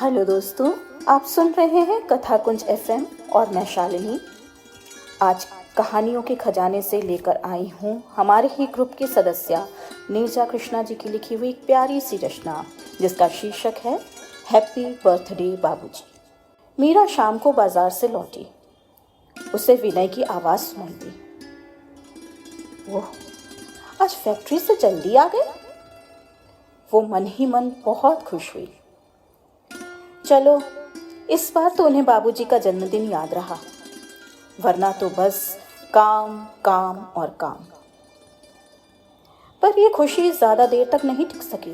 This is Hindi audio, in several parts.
हेलो दोस्तों, आप सुन रहे हैं कथा कुंज एफएम और मैं शालिनी। आज कहानियों के खजाने से लेकर आई हूँ हमारे ही ग्रुप की सदस्य नीरजा कृष्णा जी की लिखी हुई एक प्यारी सी रचना जिसका शीर्षक है हैप्पी बर्थडे बाबूजी। मीरा शाम को बाजार से लौटी। उसे विनय की आवाज़ सुनाई दी। ओह, आज फैक्ट्री से जल्दी आ गए। वो मन ही मन बहुत खुश हुई। चलो, इस बार तो उन्हें बाबूजी का जन्मदिन याद रहा, वरना तो बस काम काम और काम। पर यह खुशी ज़्यादा देर तक नहीं टिक सकी।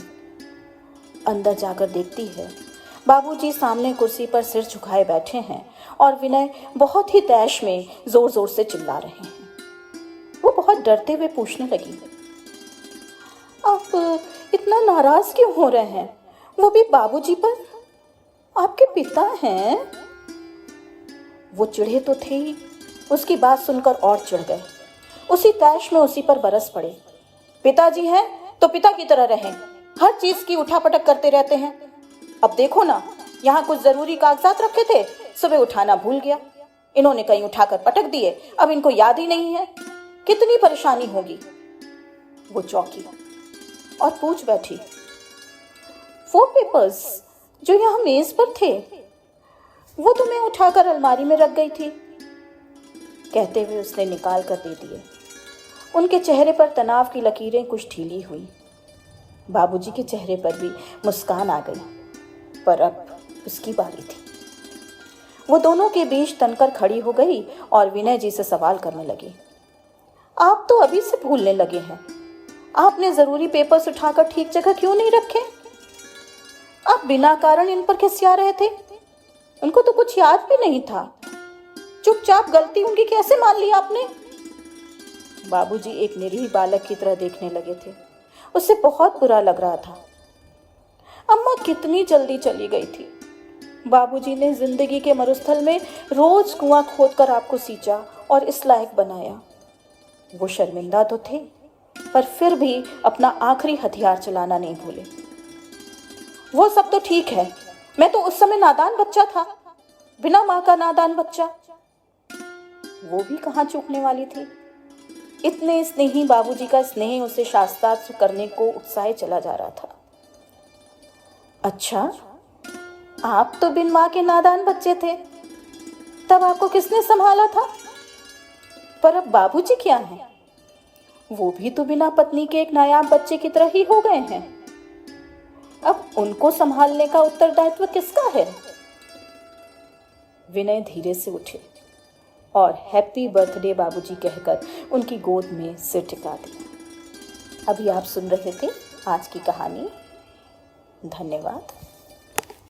अंदर जाकर देखती है, बाबूजी सामने कुर्सी पर सिर झुकाए बैठे हैं और विनय बहुत ही तैश में जोर जोर से चिल्ला रहे हैं। वो बहुत डरते हुए पूछने लगी, आप इतना नाराज क्यों हो रहे हैं, वो भी बाबूजी पर? आपके पिता हैं। वो चिढ़े तो थे ही, उसकी बात सुनकर और चिढ़ गए। उसी तैश में उसी पर बरस पड़े। पिताजी हैं तो पिता की तरह रहें, हर चीज की उठापटक करते रहते हैं। अब देखो ना, यहाँ कुछ जरूरी कागजात रखे थे, सुबह उठाना भूल गया। इन्होंने कहीं उठाकर पटक दिए, अब इनको याद ही नहीं है। कितनी परेशानी होगी। वो चौंकी और पूछ बैठी, वो पेपर्स जो यहाँ मेज पर थे, वो तो मैं उठाकर अलमारी में रख गई थी। कहते हुए उसने निकाल कर दे दिए। उनके चेहरे पर तनाव की लकीरें कुछ ढीली हुई। बाबूजी के चेहरे पर भी मुस्कान आ गई, पर अब उसकी बारी थी। वो दोनों के बीच तनकर खड़ी हो गई और विनय जी से सवाल करने लगी, आप तो अभी से भूलने लगे हैं। आपने जरूरी पेपर्स उठाकर ठीक जगह क्यों नहीं रखे? आप बिना कारण इन पर खिसिया रहे थे। उनको तो कुछ याद भी नहीं था। चुपचाप गलती उनकी कैसे मान ली आपने? बाबूजी एक निरीह बालक की तरह देखने लगे थे। उससे बहुत बुरा लग रहा था। अम्मा कितनी जल्दी चली गई थी। बाबूजी ने जिंदगी के मरुस्थल में रोज कुआं खोदकर आपको सींचा और इस लायक बनाया। वो शर्मिंदा तो थे, पर फिर भी अपना आखिरी हथियार चलाना नहीं भूले। वो सब तो ठीक है, मैं तो उस समय नादान बच्चा था, बिना माँ का नादान बच्चा। वो भी कहाँ चूकने वाली थी। इतने स्नेही बाबूजी का स्नेह उसे शास्त्रार्थ करने को उत्साह चला जा रहा था। अच्छा, आप तो बिन माँ के नादान बच्चे थे, तब आपको किसने संभाला था? पर अब बाबूजी क्या हैं? वो भी तो बिना पत्नी के एक नायाब बच्चे की तरह ही हो गए हैं। अब उनको संभालने का उत्तरदायित्व किसका है? विनय धीरे से उठे और हैप्पी बर्थडे बाबूजी कहकर उनकी गोद में सिर टिका दिया। अभी आप सुन रहे थे आज की कहानी। धन्यवाद।